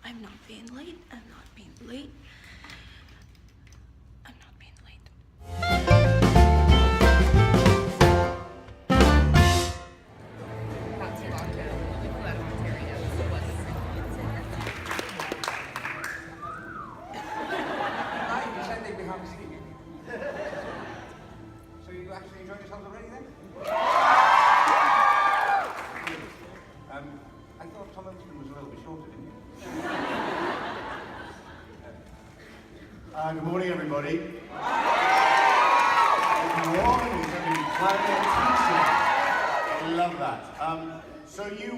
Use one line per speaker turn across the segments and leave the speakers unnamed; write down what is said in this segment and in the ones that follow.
I'm not being late. I'm not being late. I'm not being late.
Not too long ago, we flew out of Ontario, so it wasn't
I'm pretending we haven't seen you. So you actually enjoyed yourselves already then? I thought Tom Hiddleston was a little bit shorter, didn't you?
Good morning, everybody. Good morning, teacher. I love that. So you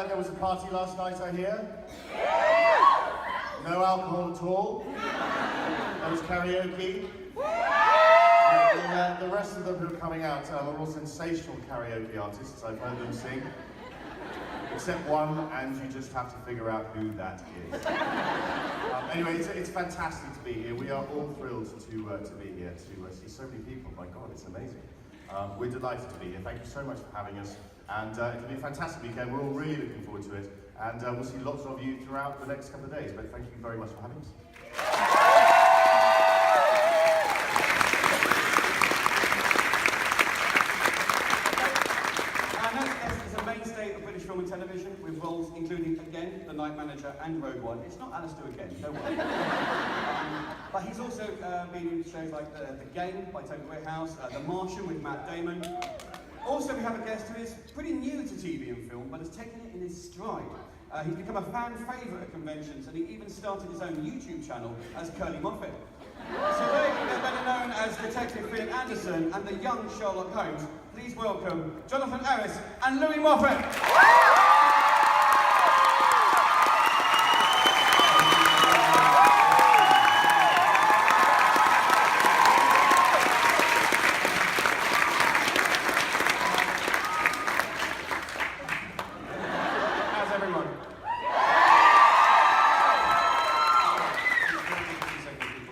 there was a party last night, I hear? No alcohol at all? There was karaoke? The rest of them who are coming out are all sensational karaoke artists. I've heard them sing. Except one, and you just have to figure out who that is. Anyway, it's fantastic to be here. We are all thrilled to be here, to see so many people. My God, it's amazing. We're delighted to be here. Thank you so much for having us. And it'll be a fantastic weekend. We're all really looking forward to it. And we'll see lots of you throughout the next couple of days. But thank you very much for having us.
Film and television with roles including again The Night Manager and Rogue One. It's not Alistair again, don't worry. But he's also been in shows like The Game by Toby Whithouse, The Martian with Matt Damon. Also we have a guest who is pretty new to TV and film but has taken it in his stride. He's become a fan favourite at conventions and he even started his own YouTube channel as Curly Moffat. So they're better known as Detective Philip Anderson and the young Sherlock Holmes. Please welcome Jonathan Harris and Louis Moffat. How's everyone?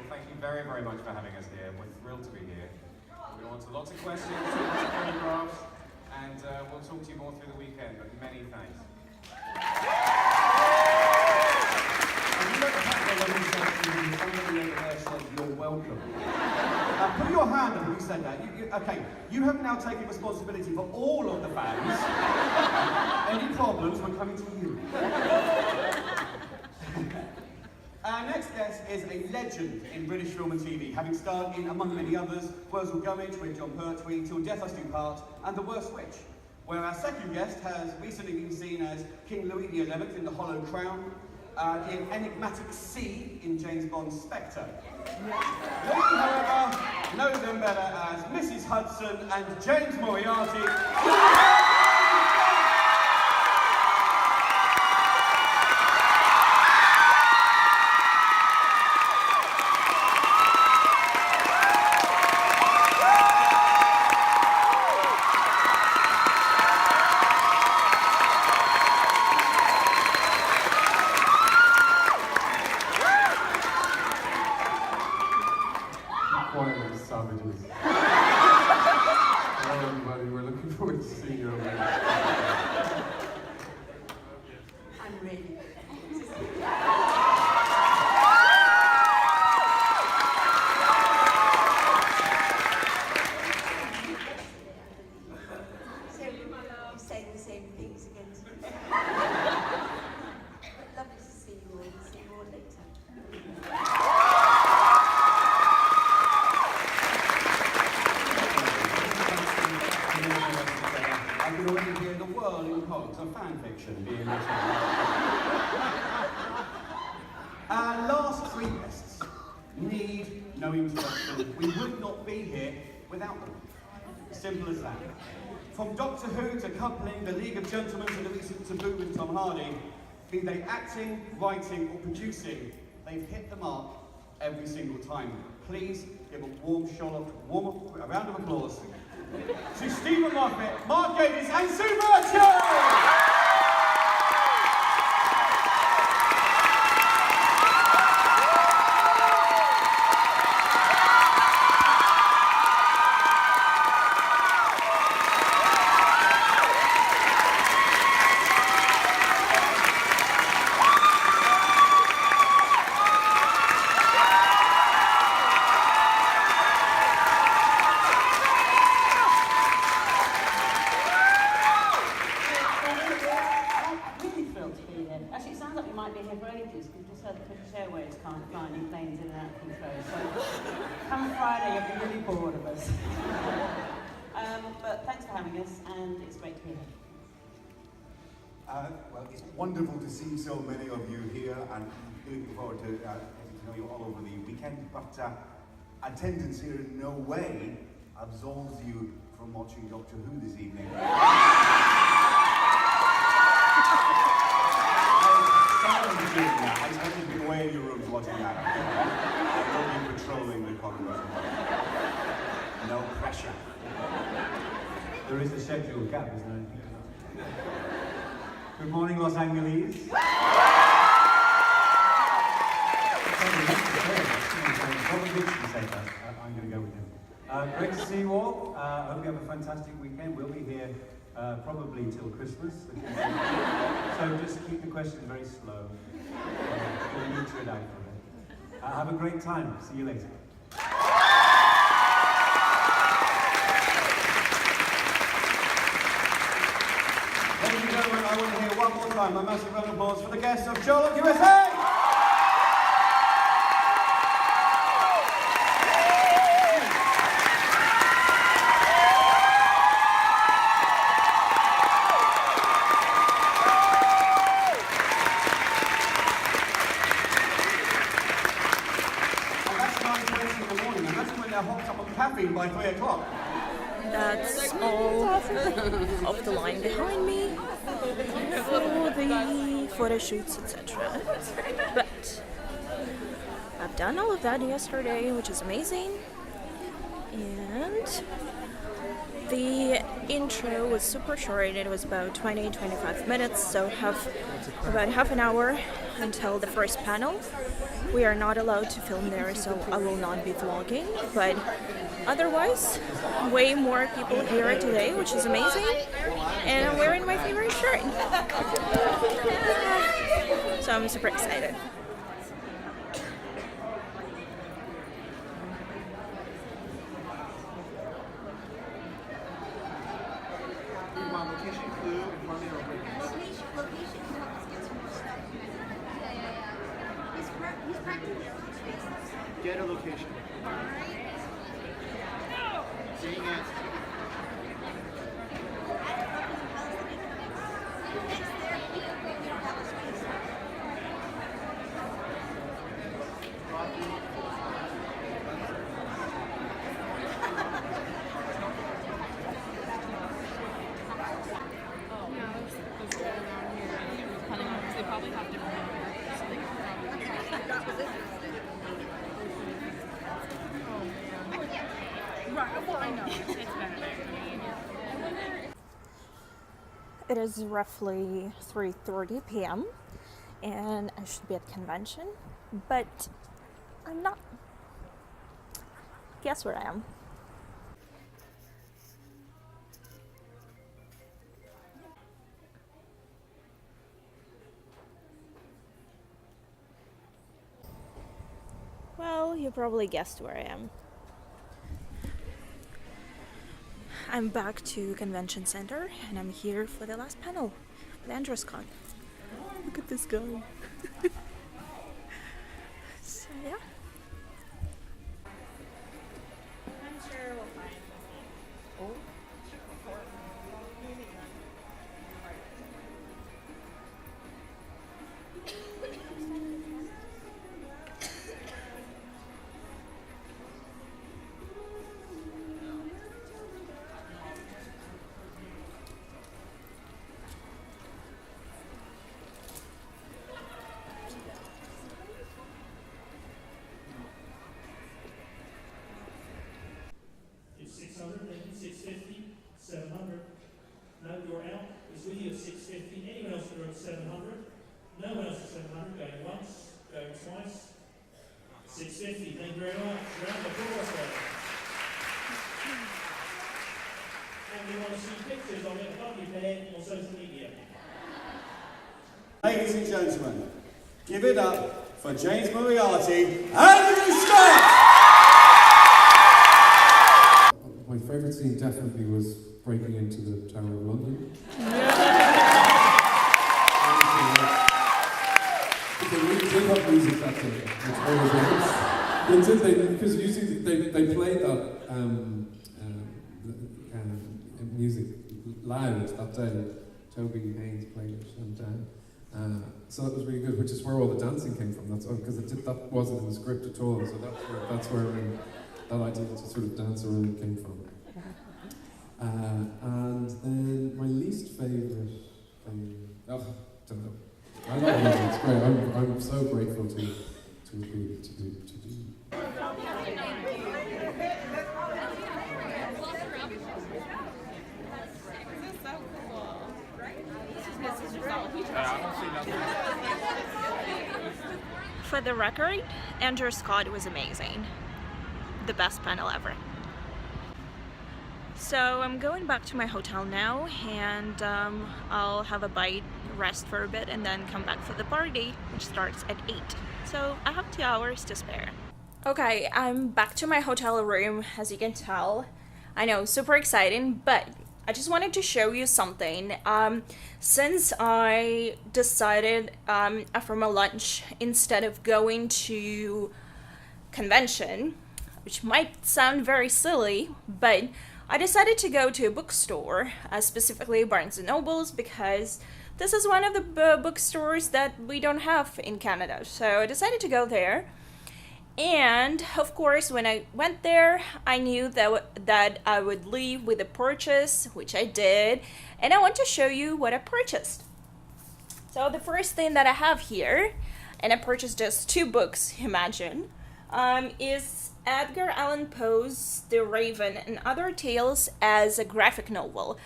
Thank you very, very much for having us here. We're thrilled to be here. We're on to lots of questions, lots of photographs, and we'll talk to you more through the weekend, but many thanks. Somebody over there said you're welcome. Put your hand up if you said that. Okay, you have now taken responsibility for all of the fans. Any problems, we're coming to you. Our next guest is a legend in British film and TV, having starred in, among many others, Wurzel Gummidge with John Pertwee, Till Death Us Do Part, and The Worst Witch, where our second guest has recently been seen as King Louis XI in The Hollow Crown, the enigmatic C in James Bond's Spectre. We, however, know them better as Mrs. Hudson and James Moriarty. Our last three guests need no introduction. We would not be here without them. Simple as that. From Doctor Who to coupling The League of Gentlemen to the recent taboo with Tom Hardy, be they acting, writing or producing, they've hit the mark every single time. Please give a warm round of applause to Stephen Moffat, Mark Gatiss and Sue Burchell!
here. Actually, it sounds like we might be here for ages, because we just heard the British Airways can't fly any planes in and out of Heathrow. So come Friday, you'll be really bored of us. But thanks for having us, and it's great to be here.
Well, it's wonderful to see so many of you here, and looking forward to getting to know you all over the weekend. But attendance here in no way absolves you from watching Doctor Who this evening. I will be away in your rooms watching that. I will be patrolling the corridors. No pressure.
There is a scheduled gap, isn't there? Good morning, Los Angeles. Probably should say that. I'm going to go with him. Great to see you all. I hope you have a fantastic weekend. We'll be here probably till Christmas. So just keep the questions very slow. We'll move to it out for it. Have a great time. See you later. Ladies and gentlemen, I want to hear one more time a massive round of applause for the guests of Sherlocked USA! Hopped up on caffeine by 3 o'clock.
That's all of the line behind me for the photo shoots, etc. But I've done all of that yesterday, which is amazing. And the intro was super short. It was about 20-25 minutes, so have about half an hour until the first panel. We are not allowed to film there, so I will not be vlogging, but otherwise, way more people here today, which is amazing, and I'm wearing my favorite shirt. So I'm super excited.
Location clue, informing or witness.
Location helps get some more stuff. Yeah. He's practically
Get a location. Seeing it.
They probably have different numbers, so they can probably Right, well, I know. It's better there.
It is roughly 3:30 p.m. and I should be at convention, but I'm not. Guess where I am? Well, you probably guessed where I am. I'm back to Convention Center and I'm here for the last panel with Andrew Scott. Look at this guy. So yeah. I'm sure we'll find. Oh.
It's 600, thank you, 650, 700. No, you're out. It's with you at 650. Anyone else that are at 700? No one else at 700. Going once, going twice. 650, thank you very much. Round of applause there. And we want to see pictures of it above your head on social media.
Ladies and gentlemen, give it up for James Moriarty, Andrew Scott!
My favourite scene definitely was breaking into the Tower of London. hip-hop music that day, which always is. They did, because usually they played that music loud that day. Toby Haynes played it, and so that was really good, which is where all the dancing came from. That's because that wasn't in the script at all, so that's where that idea to sort of dance around came from. And then my least favourite don't know. I love it. It's great. I'm so grateful to be to do.
For the record, Andrew Scott was amazing. The best panel ever. So I'm going back to my hotel now, and I'll have a bite, rest for a bit, and then come back for the party, which starts at 8. So I have 2 hours to spare. Okay, I'm back to my hotel room, as you can tell. I know, super exciting, but I just wanted to show you something. Since I decided after my lunch, instead of going to convention, which might sound very silly, but I decided to go to a bookstore, specifically Barnes & Noble's, because this is one of the bookstores that we don't have in Canada. So I decided to go there. And of course, when I went there, I knew that I would leave with a purchase, which I did. And I want to show you what I purchased. So the first thing that I have here, and I purchased just 2 books, imagine, is Edgar Allan Poe's The Raven and Other Tales as a graphic novel.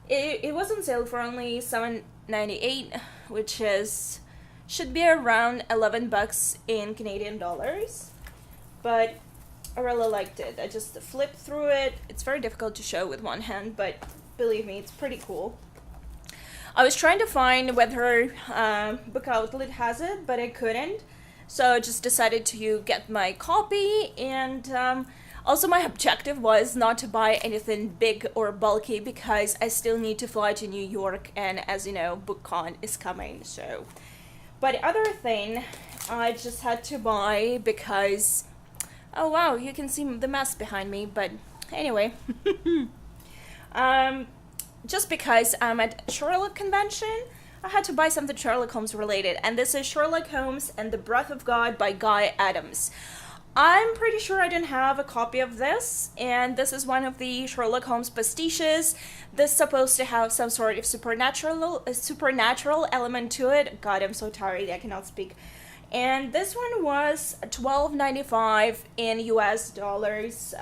It was on sale for only $7.98, which should be around $11 in Canadian dollars. But I really liked it. I just flipped through it. It's very difficult to show with one hand, but believe me, it's pretty cool. I was trying to find whether Book Outlet has it, but I couldn't. So I just decided to get my copy, and also my objective was not to buy anything big or bulky because I still need to fly to New York, and as you know, BookCon is coming. So, but the other thing I just had to buy because, oh wow, you can see the mess behind me, but anyway, just because I'm at Sherlock convention, I had to buy something Sherlock Holmes related, and this is Sherlock Holmes and the Breath of God by Guy Adams. I'm pretty sure I didn't have a copy of this, and this is one of the Sherlock Holmes pastiches. This is supposed to have some sort of supernatural element to it. God, I'm so tired, I cannot speak. And this one was $12.95 in US dollars,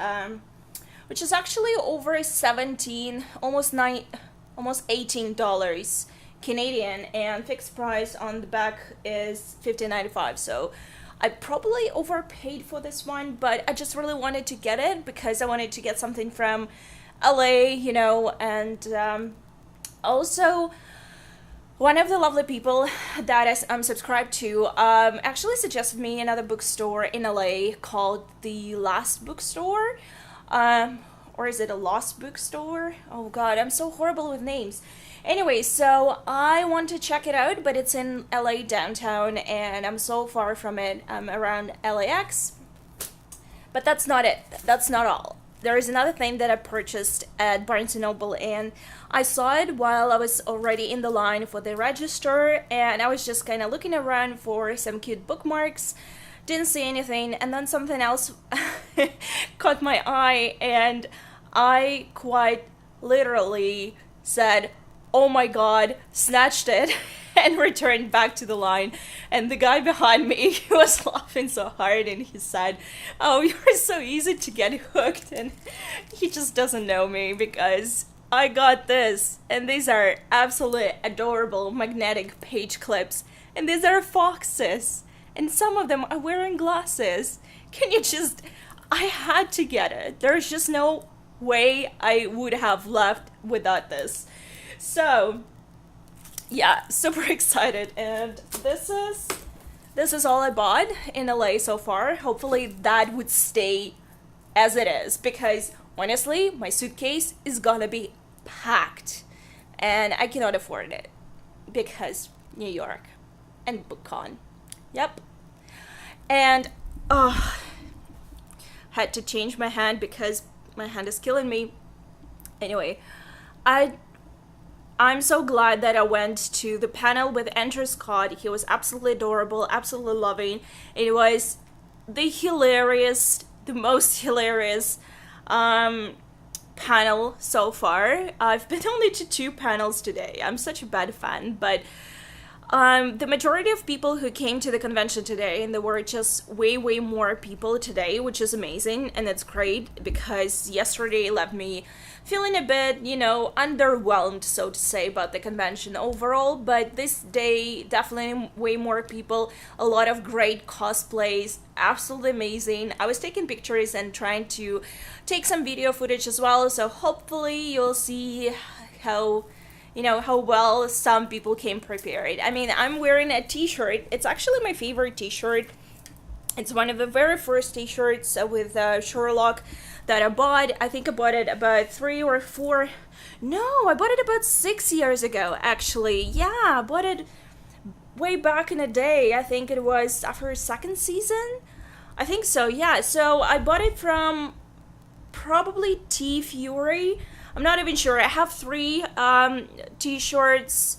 which is actually over $17, almost $18 Canadian, and fixed price on the back is $15.95. So I probably overpaid for this one, but I just really wanted to get it because I wanted to get something from LA, you know, and also one of the lovely people that I'm subscribed to actually suggested me another bookstore in LA called the Last Bookstore, or is it a Lost Bookstore? Oh god, I'm so horrible with names. Anyway, so I want to check it out, but it's in LA downtown, and I'm so far from it. I'm around LAX. But that's not it. That's not all. There is another thing that I purchased at Barnes & Noble, and I saw it while I was already in the line for the register, and I was just kind of looking around for some cute bookmarks. Didn't see anything, and then something else caught my eye, and I quite literally said, oh my god, snatched it and returned back to the line. And the guy behind me, he was laughing so hard, and he said, oh, you're so easy to get hooked. And he just doesn't know me because I got this, and these are absolutely adorable magnetic page clips, and these are foxes, and some of them are wearing glasses. Can you just, I had to get it. There's just no way I would have left without this. So, yeah, super excited, and this is all I bought in LA so far. Hopefully that would stay as it is, because honestly, my suitcase is gonna be packed, and I cannot afford it because New York and BookCon. Yep, and had to change my hand because my hand is killing me. Anyway, I'm so glad that I went to the panel with Andrew Scott. He was absolutely adorable, absolutely loving. It was the most hilarious panel so far. I've been only to 2 panels today. I'm such a bad fan, but the majority of people who came to the convention today, and there were just way more people today, which is amazing, and it's great because yesterday left me feeling a bit, underwhelmed, so to say, about the convention overall. But this day, definitely way more people, a lot of great cosplays, absolutely amazing. I was taking pictures and trying to take some video footage as well, so hopefully you'll see how well some people came prepared. I mean, I'm wearing a t-shirt. It's actually my favorite t-shirt. It's one of the very first t-shirts with Sherlock that I bought. I think I bought it about 3 or 4. No, I bought it about 6 years ago, actually. Yeah, I bought it way back in the day. I think it was after 2nd season. I think so, yeah. So I bought it from probably T Fury. I'm not even sure. I have 3 t-shirts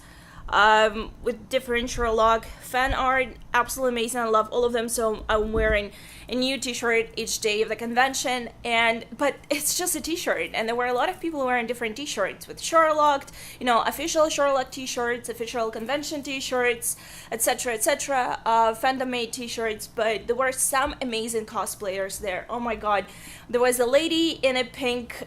with different Sherlock fan art. Absolutely amazing. I love all of them. So I'm wearing a new t-shirt each day of the convention. But it's just a t-shirt. And there were a lot of people wearing different t-shirts with Sherlock, official Sherlock t-shirts, official convention t-shirts, etc., etc., fandom-made t-shirts. But there were some amazing cosplayers there. Oh my god. There was a lady in a pink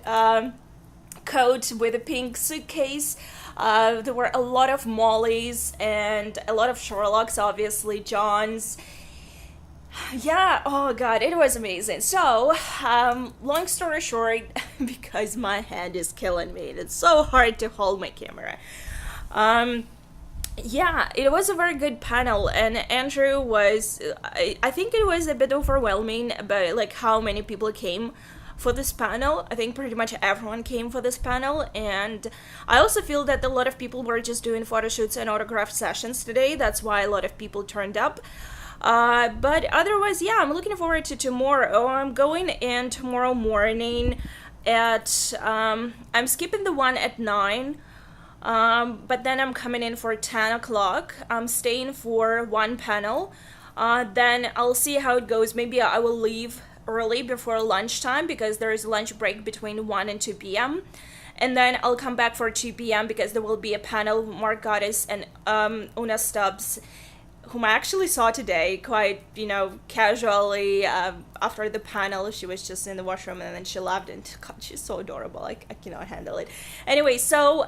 coat with a pink suitcase. There were a lot of Mollys and a lot of Sherlocks, obviously, Johns. Yeah, oh god, it was amazing. So, long story short, because my hand is killing me, it's so hard to hold my camera. Yeah, it was a very good panel, and Andrew was, I think it was a bit overwhelming about like how many people came for this panel. I think pretty much everyone came for this panel, and I also feel that a lot of people were just doing photo shoots and autograph sessions today. That's why a lot of people turned up. But otherwise, yeah, I'm looking forward to tomorrow. I'm going in tomorrow morning at, I'm skipping the one at 9, but then I'm coming in for 10 o'clock. I'm staying for 1 panel. Then I'll see how it goes. Maybe I will leave early before lunchtime because there is a lunch break between 1 and 2 p.m. And then I'll come back for 2 p.m. because there will be a panel with Mark Goddess and Una Stubbs, whom I actually saw today quite, casually after the panel. She was just in the washroom and then she left, and God, she's so adorable. I cannot handle it. Anyway,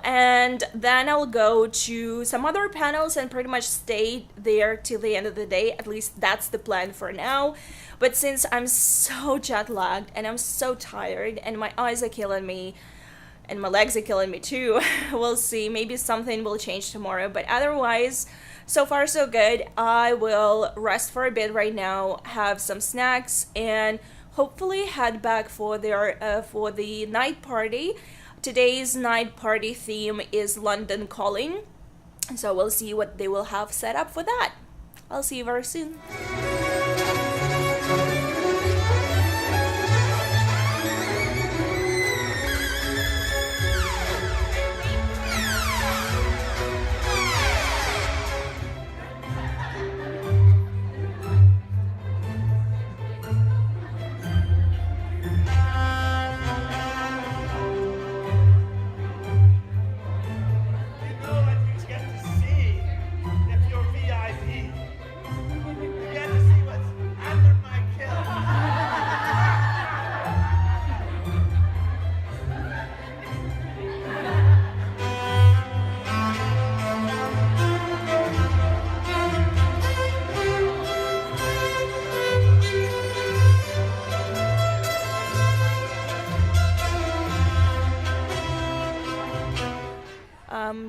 and then I'll go to some other panels and pretty much stay there till the end of the day. At least that's the plan for now. But since I'm so jet lagged and I'm so tired and my eyes are killing me and my legs are killing me too, we'll see. Maybe something will change tomorrow. But otherwise, so far so good. I will rest for a bit right now, have some snacks, and hopefully head back for the night party. Today's night party theme is London Calling, so we'll see what they will have set up for that. I'll see you very soon.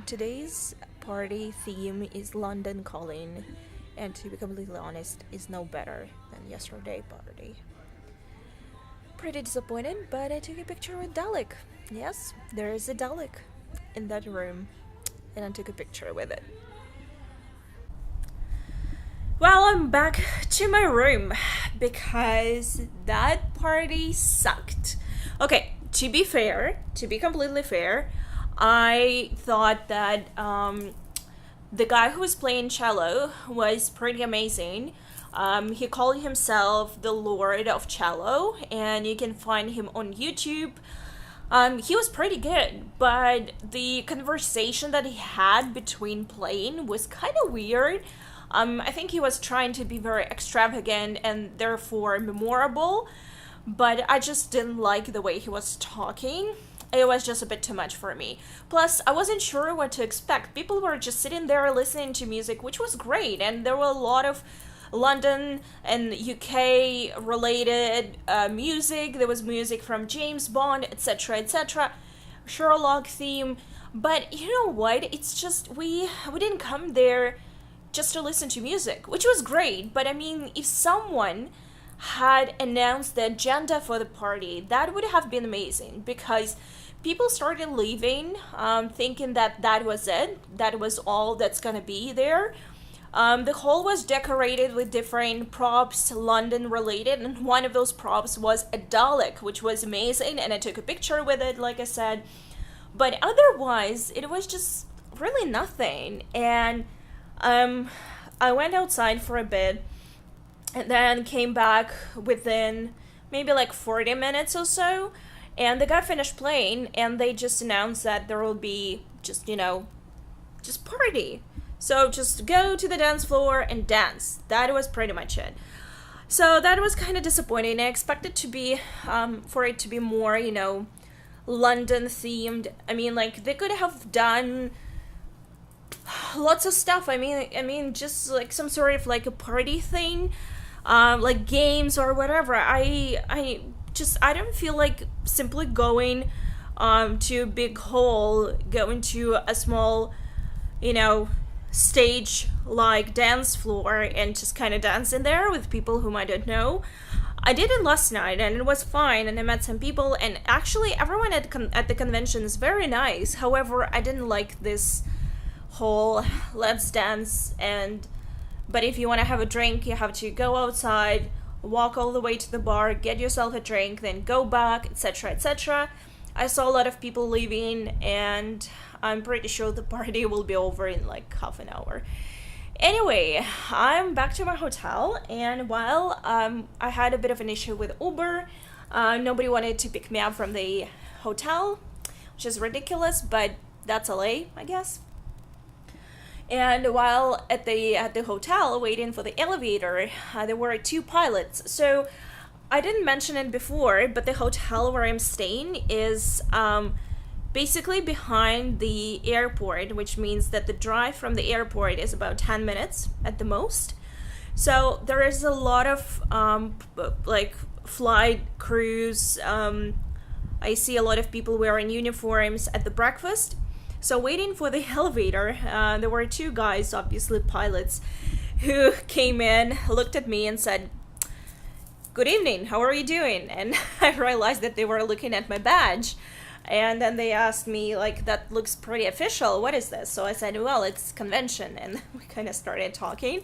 Today's party theme is London Calling, and to be completely honest, is no better than yesterday's party. Pretty disappointed, but I took a picture with Dalek. Yes, there is a Dalek in that room, and I took a picture with it. Well, I'm back to my room because that party sucked. Okay, to be fair, to be completely fair, I thought that the guy who was playing cello was pretty amazing. He called himself the Lord of Cello, and you can find him on YouTube. He was pretty good, but the conversation that he had between playing was kind of weird. I think he was trying to be very extravagant and therefore memorable, but I just didn't like the way he was talking. It was just a bit too much for me. Plus, I wasn't sure what to expect. People were just sitting there listening to music, which was great, and there were a lot of London and UK related music. There was music from James Bond, etc., etc., Sherlock theme. But you know what? It's just we didn't come there just to listen to music, which was great. But I mean, if someone had announced the agenda for the party, that would have been amazing, because people started leaving thinking that that was it, that was all that's gonna be there. The hall was decorated with different props, London related, and one of those props was a Dalek, which was amazing, and I took a picture with it, like I said. But otherwise, it was just really nothing. And I went outside for a bit, and then came back within maybe like 40 minutes or so, and the guy finished playing, and they just announced that there will be just, just party. So just go to the dance floor and dance. That was pretty much it. So that was kind of disappointing. I expected to be, for it to be more, London themed. I mean, like, they could have done lots of stuff. I mean, just like some sort of like a party thing, like games or whatever. I don't feel like simply going to a big hall, going to a small, stage like dance floor and just kind of dance in there with people whom I don't know. I did it last night and it was fine, and I met some people, and actually everyone at the convention is very nice. However, I didn't like this whole let's dance, but if you want to have a drink, you have to go outside, walk all the way to the bar, get yourself a drink, then go back, etc., etc. I saw a lot of people leaving, and I'm pretty sure the party will be over in like half an hour. Anyway, I'm back to my hotel, and while I had a bit of an issue with Uber, nobody wanted to pick me up from the hotel, which is ridiculous, but that's LA, I guess. And while at the hotel waiting for the elevator, there were 2 pilots. So I didn't mention it before, but the hotel where I'm staying is basically behind the airport, which means that the drive from the airport is about 10 minutes at the most. So there is a lot of like flight crews. I see a lot of people wearing uniforms at the breakfast. So waiting for the elevator, there were 2 guys, obviously pilots, who came in, looked at me and said, "Good evening, how are you doing?" And I realized that they were looking at my badge. And then they asked me, like, "That looks pretty official, what is this?" So I said, "Well, it's convention." And we kind of started talking,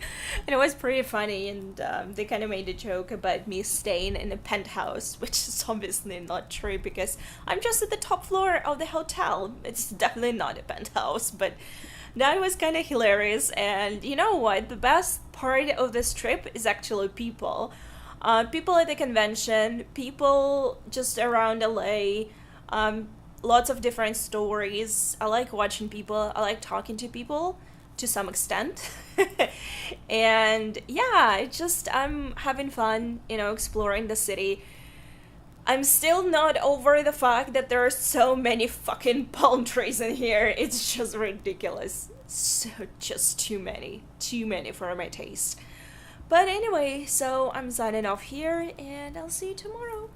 and it was pretty funny, and they kind of made a joke about me staying in a penthouse, which is obviously not true, because I'm just at the top floor of the hotel. It's definitely not a penthouse, but that was kind of hilarious. And you know what? The best part of this trip is actually people. People at the convention, people just around LA, lots of different stories. I like watching people. I like talking to people to some extent. And yeah, I'm having fun, exploring the city. I'm still not over the fact that there are so many fucking palm trees in here. It's just ridiculous. So just too many for my taste. But anyway, so I'm signing off here, and I'll see you tomorrow.